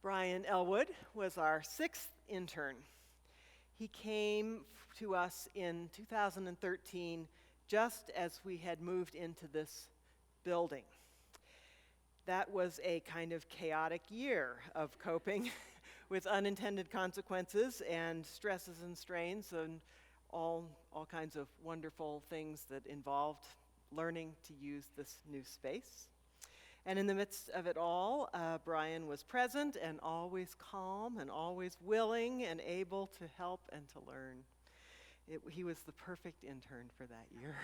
Bryan Elwood was our sixth intern. He came to us in 2013, just as we had moved into this building. That was a kind of chaotic year of coping with unintended consequences and stresses and strains and all kinds of wonderful things that involved learning to use this new space. And in the midst of it all, Bryan was present and always calm and always willing and able to help and to learn. He was the perfect intern for that year.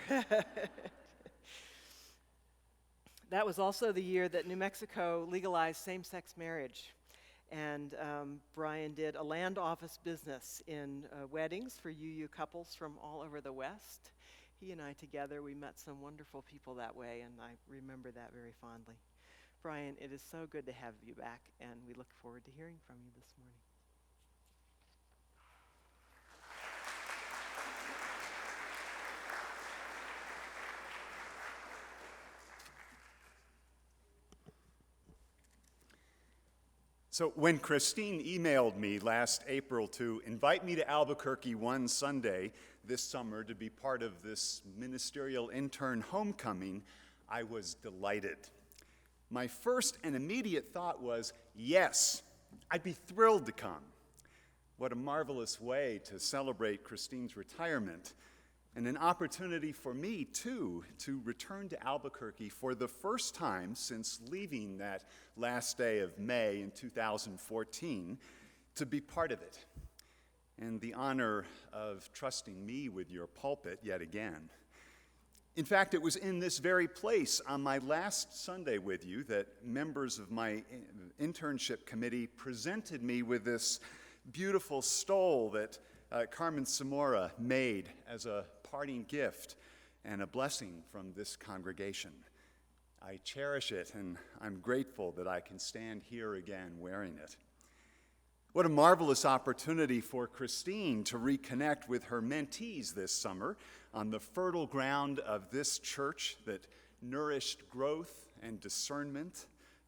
That was also the year that New Mexico legalized same-sex marriage. And Bryan did a land office business in weddings for UU couples from all over the West. He and I together, we met some wonderful people that way, and I remember that very fondly. Bryan, it is so good to have you back, and we look forward to hearing from you this morning. So when Christine emailed me last April to invite me to Albuquerque one Sunday this summer to be part of this ministerial intern homecoming, I was delighted. My first and immediate thought was, yes, I'd be thrilled to come. What a marvelous way to celebrate Christine's retirement, and an opportunity for me, too, to return to Albuquerque for the first time since leaving that last day of May in 2014, to be part of it, and the honor of trusting me with your pulpit yet again. In fact, it was in this very place on my last Sunday with you that members of my internship committee presented me with this beautiful stole that Carmen Zamora made as a parting gift and a blessing from this congregation. I cherish it, and I'm grateful that I can stand here again wearing it. What a marvelous opportunity for Christine to reconnect with her mentees this summer on the fertile ground of this church that nourished growth and discernment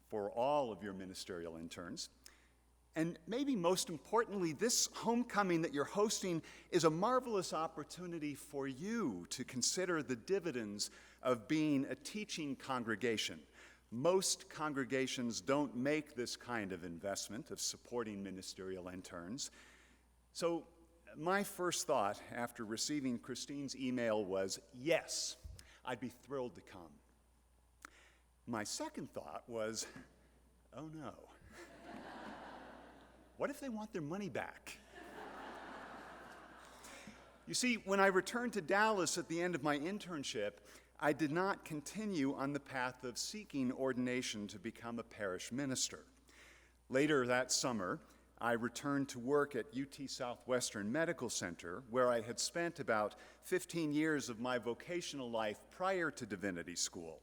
for all of your ministerial interns. And maybe most importantly, this homecoming that you're hosting is a marvelous opportunity for you to consider the dividends of being a teaching congregation. Most congregations don't make this kind of investment of supporting ministerial interns. So my first thought after receiving Christine's email was, yes, I'd be thrilled to come. My second thought was, oh no. What if they want their money back? You see, when I returned to Dallas at the end of my internship, I did not continue on the path of seeking ordination to become a parish minister. Later that summer, I returned to work at UT Southwestern Medical Center, where I had spent about 15 years of my vocational life prior to divinity school.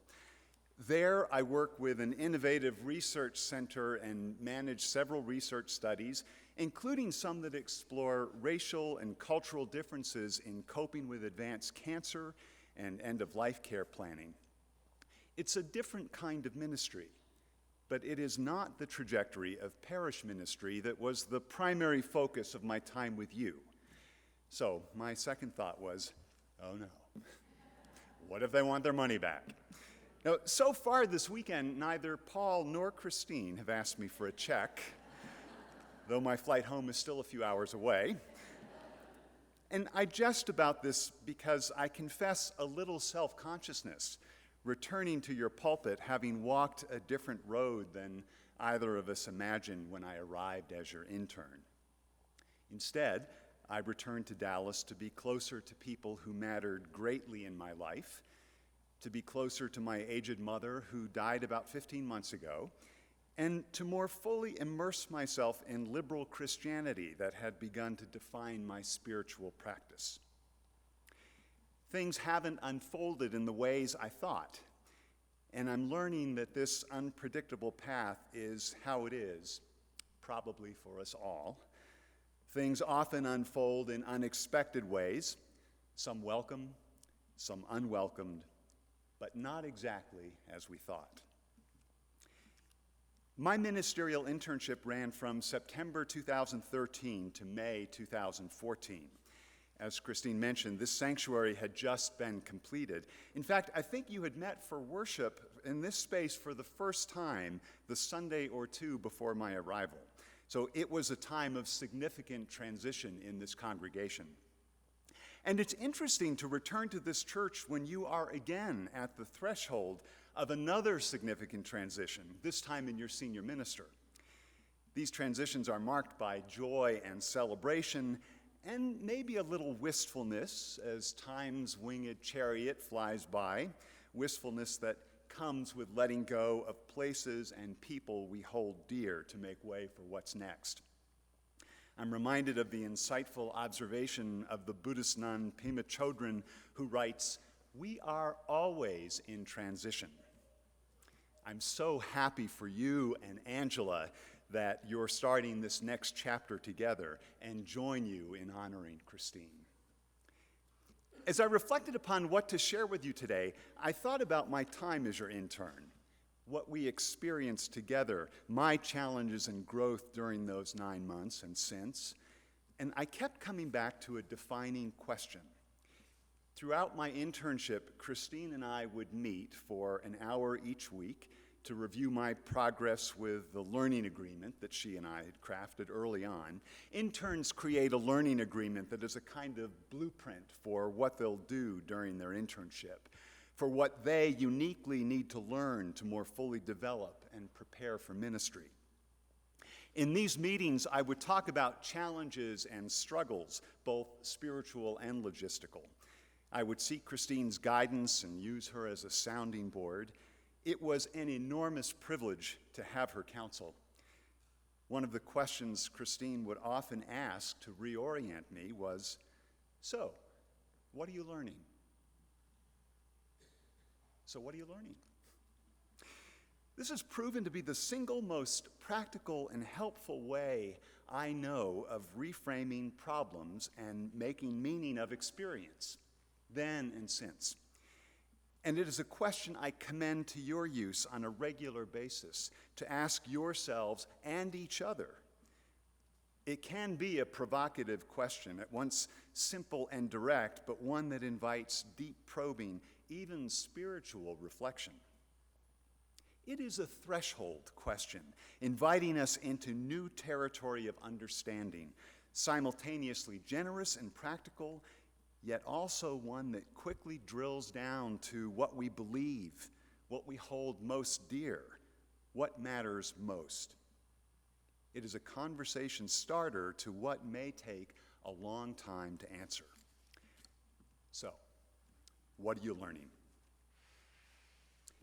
There, I work with an innovative research center and manage several research studies, including some that explore racial and cultural differences in coping with advanced cancer and end-of-life care planning. It's a different kind of ministry, but it is not the trajectory of parish ministry that was the primary focus of my time with you. So my second thought was, oh no, what if they want their money back? Now, so far this weekend, neither Paul nor Christine have asked me for a check, though my flight home is still a few hours away. And I jest about this because I confess a little self-consciousness, returning to your pulpit having walked a different road than either of us imagined when I arrived as your intern. Instead, I returned to Dallas to be closer to people who mattered greatly in my life, to be closer to my aged mother who died about 15 months ago, and to more fully immerse myself in liberal Christianity that had begun to define my spiritual practice. Things haven't unfolded in the ways I thought, and I'm learning that this unpredictable path is how it is, probably for us all. Things often unfold in unexpected ways, some welcome, some unwelcomed, but not exactly as we thought. My ministerial internship ran from September 2013 to May 2014. As Christine mentioned, this sanctuary had just been completed. In fact, I think you had met for worship in this space for the first time the Sunday or two before my arrival. So it was a time of significant transition in this congregation. And it's interesting to return to this church when you are again at the threshold of another significant transition, this time in your senior minister. These transitions are marked by joy and celebration, and maybe a little wistfulness as time's winged chariot flies by, wistfulness that comes with letting go of places and people we hold dear to make way for what's next. I'm reminded of the insightful observation of the Buddhist nun Pema Chodron, who writes, "We are always in transition." I'm so happy for you and Angela that you're starting this next chapter together, and join you in honoring Christine. As I reflected upon what to share with you today, I thought about my time as your intern, what we experienced together, my challenges and growth during those 9 months and since, and I kept coming back to a defining question. Throughout my internship, Christine and I would meet for an hour each week to review my progress with the learning agreement that she and I had crafted early on. Interns create a learning agreement that is a kind of blueprint for what they'll do during their internship, for what they uniquely need to learn to more fully develop and prepare for ministry. In these meetings, I would talk about challenges and struggles, both spiritual and logistical. I would seek Christine's guidance and use her as a sounding board. It was an enormous privilege to have her counsel. One of the questions Christine would often ask to reorient me was, "So, what are you learning?" So, what are you learning? This has proven to be the single most practical and helpful way I know of reframing problems and making meaning of experience, then and since. And it is a question I commend to your use on a regular basis to ask yourselves and each other. It can be a provocative question, at once simple and direct, but one that invites deep probing, even spiritual reflection. It is a threshold question, inviting us into new territory of understanding, simultaneously generous and practical, yet also one that quickly drills down to what we believe, what we hold most dear, what matters most. It is a conversation starter to what may take a long time to answer. So, what are you learning?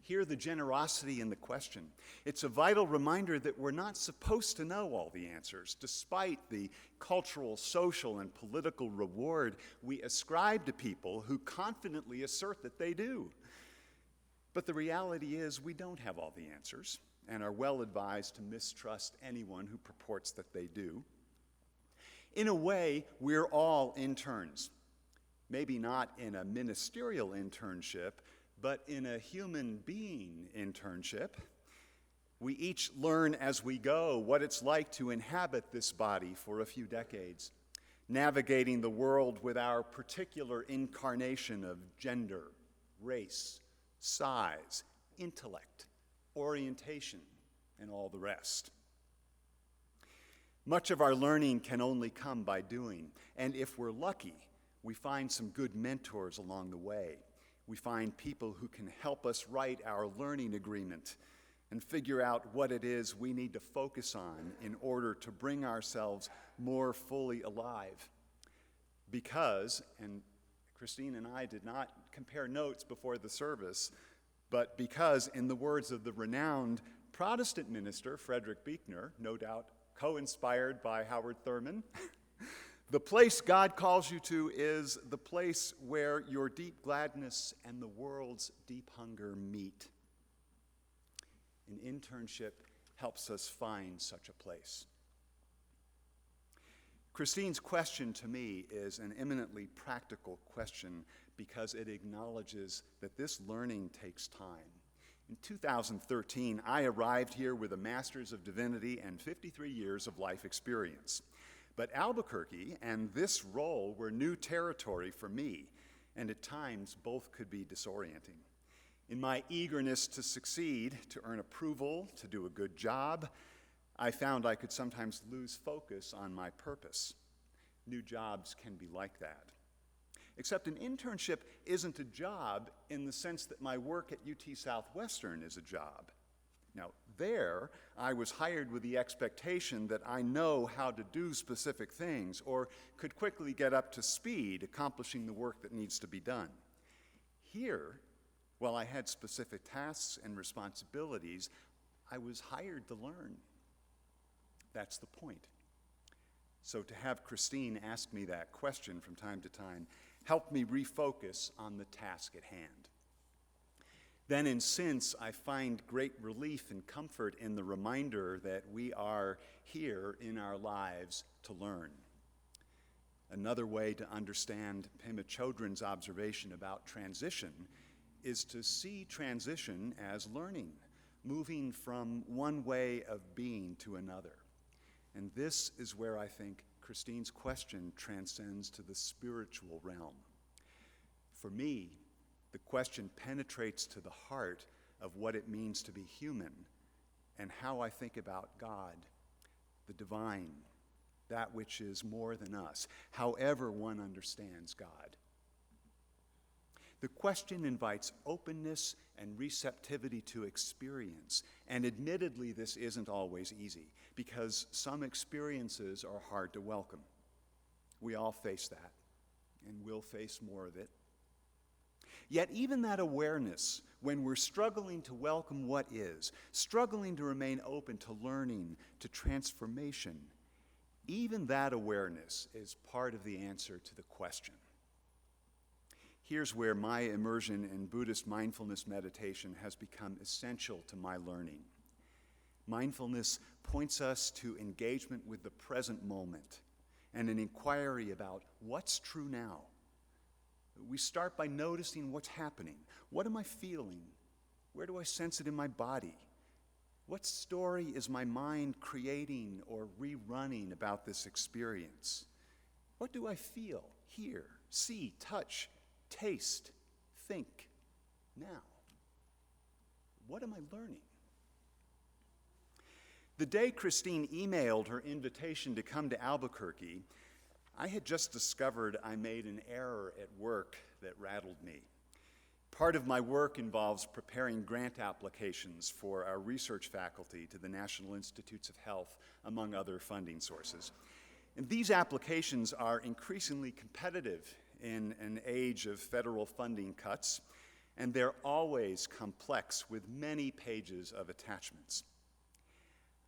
Hear the generosity in the question. It's a vital reminder that we're not supposed to know all the answers, despite the cultural, social, and political reward we ascribe to people who confidently assert that they do. But the reality is we don't have all the answers and are well advised to mistrust anyone who purports that they do. In a way, we're all interns. Maybe not in a ministerial internship, but in a human being internship. We each learn as we go what it's like to inhabit this body for a few decades, navigating the world with our particular incarnation of gender, race, size, intellect, orientation, and all the rest. Much of our learning can only come by doing, and if we're lucky, we find some good mentors along the way. We find people who can help us write our learning agreement and figure out what it is we need to focus on in order to bring ourselves more fully alive. Because, and Christine and I did not compare notes before the service, but because, in the words of the renowned Protestant minister Frederick Buechner, no doubt co-inspired by Howard Thurman, the place God calls you to is the place where your deep gladness and the world's deep hunger meet. An internship helps us find such a place. Christine's question to me is an eminently practical question because it acknowledges that this learning takes time. In 2013, I arrived here with a Master's of Divinity and 53 years of life experience. But Albuquerque and this role were new territory for me, and at times both could be disorienting. In my eagerness to succeed, to earn approval, to do a good job, I found I could sometimes lose focus on my purpose. New jobs can be like that. Except an internship isn't a job in the sense that my work at UT Southwestern is a job. Now, there, I was hired with the expectation that I know how to do specific things or could quickly get up to speed accomplishing the work that needs to be done. Here, while I had specific tasks and responsibilities, I was hired to learn. That's the point. So to have Christine ask me that question from time to time helped me refocus on the task at hand. Then and since, I find great relief and comfort in the reminder that we are here in our lives to learn. Another way to understand Pema Chodron's observation about transition is to see transition as learning, moving from one way of being to another. And this is where I think Christine's question transcends to the spiritual realm. For me, the question penetrates to the heart of what it means to be human and how I think about God, the divine, that which is more than us, however one understands God. The question invites openness and receptivity to experience, and admittedly this isn't always easy, because some experiences are hard to welcome. We all face that, and we'll face more of it. Yet even that awareness, when we're struggling to welcome what is, struggling to remain open to learning, to transformation, even that awareness is part of the answer to the question. Here's where my immersion in Buddhist mindfulness meditation has become essential to my learning. Mindfulness points us to engagement with the present moment and an inquiry about what's true now. We start by noticing what's happening. What am I feeling? Where do I sense it in my body? What story is my mind creating or rerunning about this experience? What do I feel, hear, see, touch, taste, think now? What am I learning? The day Christine emailed her invitation to come to Albuquerque, I had just discovered I made an error at work that rattled me. Part of my work involves preparing grant applications for our research faculty to the National Institutes of Health, among other funding sources. And these applications are increasingly competitive in an age of federal funding cuts, and they're always complex with many pages of attachments.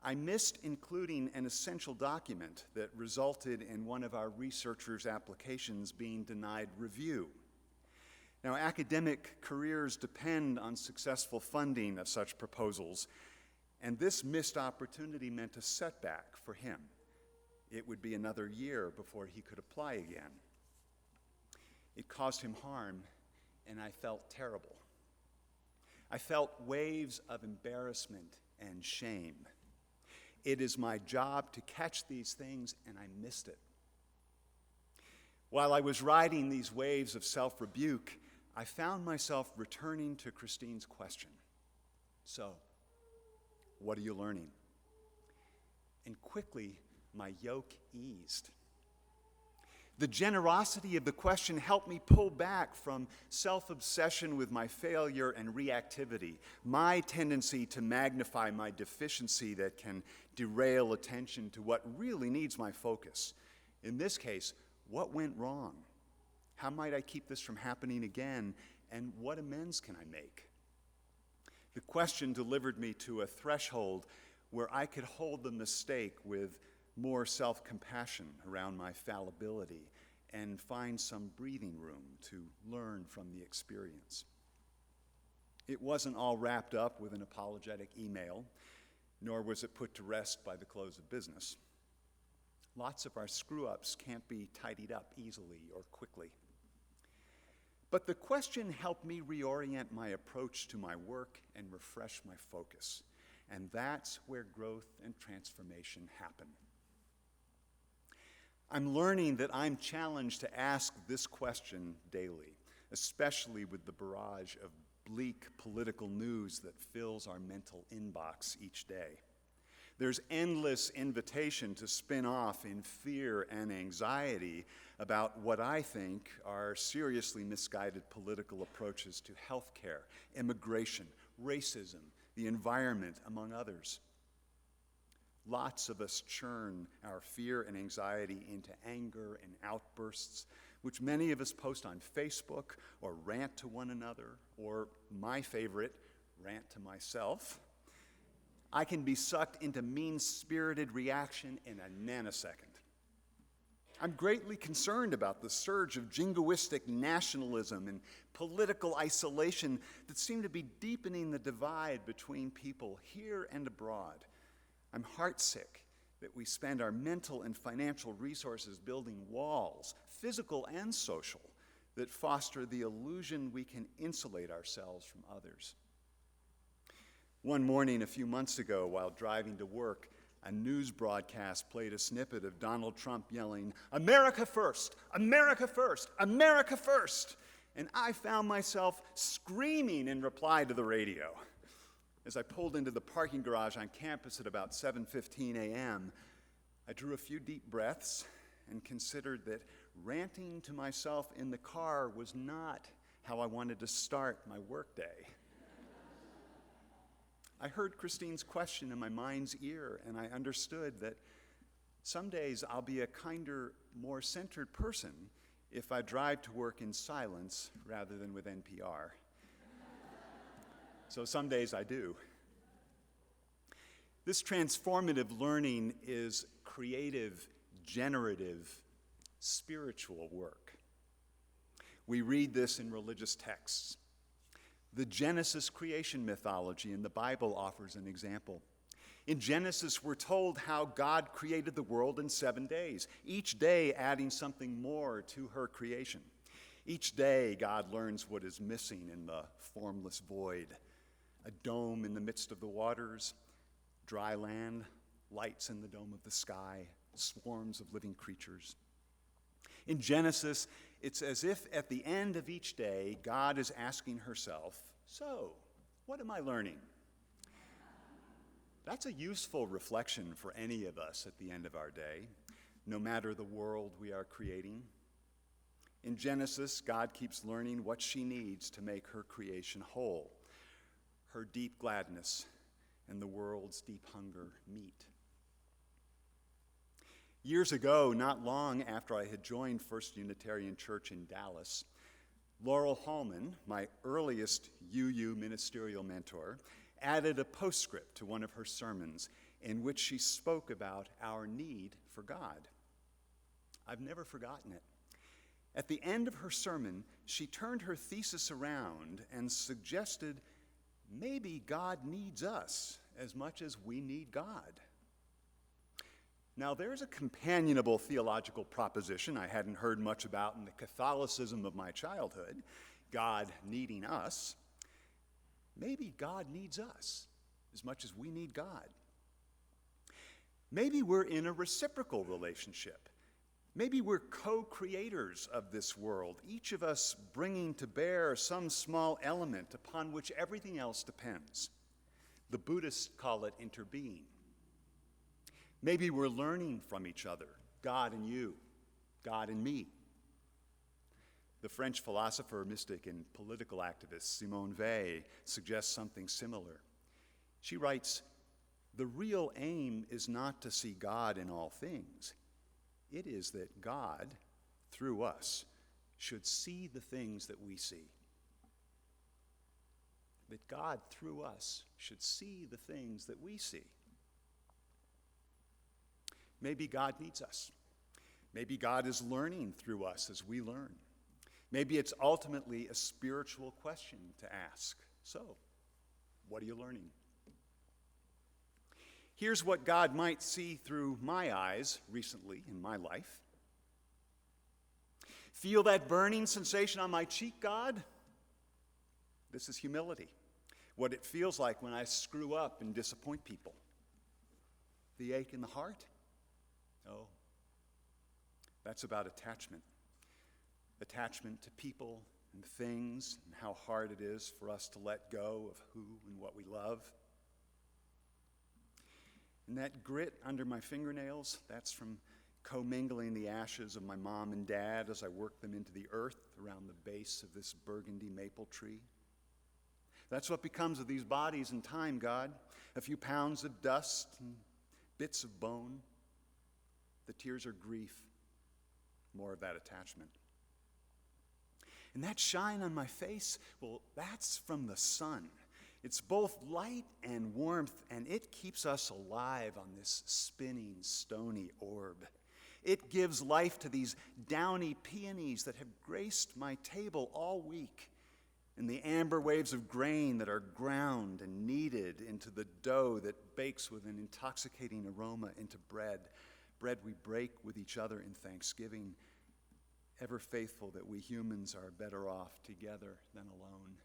I missed including an essential document that resulted in one of our researchers' applications being denied review. Now, academic careers depend on successful funding of such proposals, and this missed opportunity meant a setback for him. It would be another year before he could apply again. It caused him harm, and I felt terrible. I felt waves of embarrassment and shame. It is my job to catch these things, and I missed it. While I was riding these waves of self-rebuke, I found myself returning to Christine's question. So, what are you learning? And quickly, my yoke eased. The generosity of the question helped me pull back from self-obsession with my failure and reactivity, my tendency to magnify my deficiency that can derail attention to what really needs my focus. In this case, what went wrong? How might I keep this from happening again? And what amends can I make? The question delivered me to a threshold where I could hold the mistake with more self-compassion around my fallibility and find some breathing room to learn from the experience. It wasn't all wrapped up with an apologetic email, nor was it put to rest by the close of business. Lots of our screw-ups can't be tidied up easily or quickly. But the question helped me reorient my approach to my work and refresh my focus. And that's where growth and transformation happen. I'm learning that I'm challenged to ask this question daily, especially with the barrage of bleak political news that fills our mental inbox each day. There's endless invitation to spin off in fear and anxiety about what I think are seriously misguided political approaches to healthcare, immigration, racism, the environment, among others. Lots of us churn our fear and anxiety into anger and outbursts, which many of us post on Facebook or rant to one another, or my favorite, rant to myself. I can be sucked into mean-spirited reaction in a nanosecond. I'm greatly concerned about the surge of jingoistic nationalism and political isolation that seem to be deepening the divide between people here and abroad. I'm heartsick that we spend our mental and financial resources building walls, physical and social, that foster the illusion we can insulate ourselves from others. One morning a few months ago, while driving to work, a news broadcast played a snippet of Donald Trump yelling, "America first, America first, America first!" And I found myself screaming in reply to the radio. As I pulled into the parking garage on campus at about 7:15 a.m., I drew a few deep breaths and considered that ranting to myself in the car was not how I wanted to start my workday. I heard Christine's question in my mind's ear, and I understood that some days I'll be a kinder, more centered person if I drive to work in silence rather than with NPR. So some days I do. This transformative learning is creative, generative, spiritual work. We read this in religious texts. The Genesis creation mythology in the Bible offers an example. In Genesis, we're told how God created the world in 7 days, each day adding something more to her creation. Each day, God learns what is missing in the formless void: a dome in the midst of the waters, dry land, lights in the dome of the sky, swarms of living creatures. In Genesis, it's as if at the end of each day, God is asking herself, "So, what am I learning?" That's a useful reflection for any of us at the end of our day, no matter the world we are creating. In Genesis, God keeps learning what she needs to make her creation whole, her deep gladness and the world's deep hunger meet. Years ago, not long after I had joined First Unitarian Church in Dallas, Laurel Hallman, my earliest UU ministerial mentor, added a postscript to one of her sermons in which she spoke about our need for God. I've never forgotten it. At the end of her sermon, she turned her thesis around and suggested maybe God needs us as much as we need God. Now, there's a companionable theological proposition I hadn't heard much about in the Catholicism of my childhood, God needing us. Maybe God needs us as much as we need God. Maybe we're in a reciprocal relationship. Maybe we're co-creators of this world, each of us bringing to bear some small element upon which everything else depends. The Buddhists call it interbeing. Maybe we're learning from each other, God and you, God and me. The French philosopher, mystic, and political activist Simone Weil suggests something similar. She writes, "The real aim is not to see God in all things. It is that God, through us, should see the things that we see." That God, through us, should see the things that we see. Maybe God needs us. Maybe God is learning through us as we learn. Maybe it's ultimately a spiritual question to ask. So, what are you learning? Here's what God might see through my eyes recently in my life. Feel that burning sensation on my cheek, God? This is humility. What it feels like when I screw up and disappoint people. The ache in the heart? Oh, that's about attachment. Attachment to people and things, and how hard it is for us to let go of who and what we love. And that grit under my fingernails, that's from commingling the ashes of my mom and dad as I work them into the earth around the base of this burgundy maple tree. That's what becomes of these bodies in time, God. A few pounds of dust and bits of bone. The tears are grief, more of that attachment. And that shine on my face, well, that's from the sun. It's both light and warmth, and it keeps us alive on this spinning, stony orb. It gives life to these downy peonies that have graced my table all week, and the amber waves of grain that are ground and kneaded into the dough that bakes with an intoxicating aroma into bread we break with each other in thanksgiving, ever faithful that we humans are better off together than alone.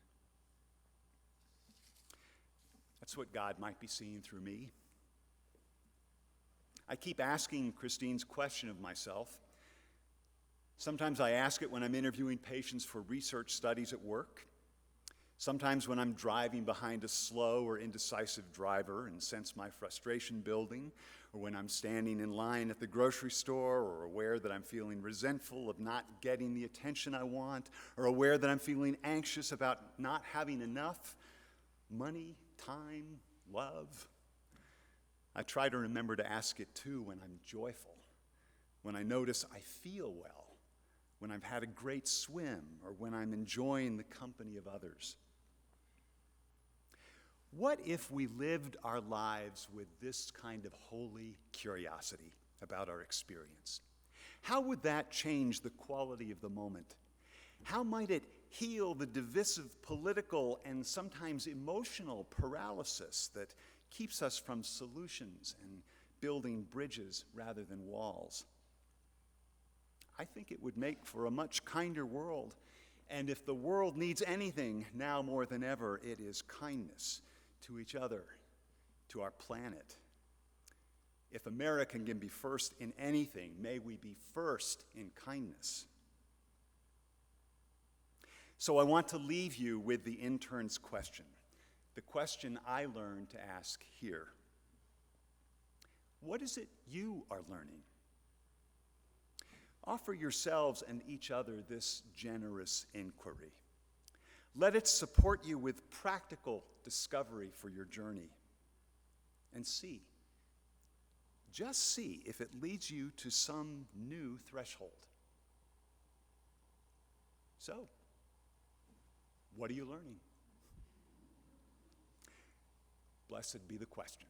That's what God might be seeing through me. I keep asking Christine's question of myself. Sometimes I ask it when I'm interviewing patients for research studies at work. Sometimes when I'm driving behind a slow or indecisive driver and sense my frustration building, or when I'm standing in line at the grocery store, or aware that I'm feeling resentful of not getting the attention I want, or aware that I'm feeling anxious about not having enough money, time, love. I try to remember to ask it too when I'm joyful, when I notice I feel well, when I've had a great swim, or when I'm enjoying the company of others. What if we lived our lives with this kind of holy curiosity about our experience? How would that change the quality of the moment? How might it heal the divisive political and sometimes emotional paralysis that keeps us from solutions and building bridges rather than walls? I think it would make for a much kinder world. And if the world needs anything now more than ever, it is kindness to each other, to our planet. If America can be first in anything, may we be first in kindness. So I want to leave you with the intern's question, the question I learned to ask here. What is it you are learning? Offer yourselves and each other this generous inquiry. Let it support you with practical discovery for your journey. And see, just see if it leads you to some new threshold. So, what are you learning? Blessed be the question.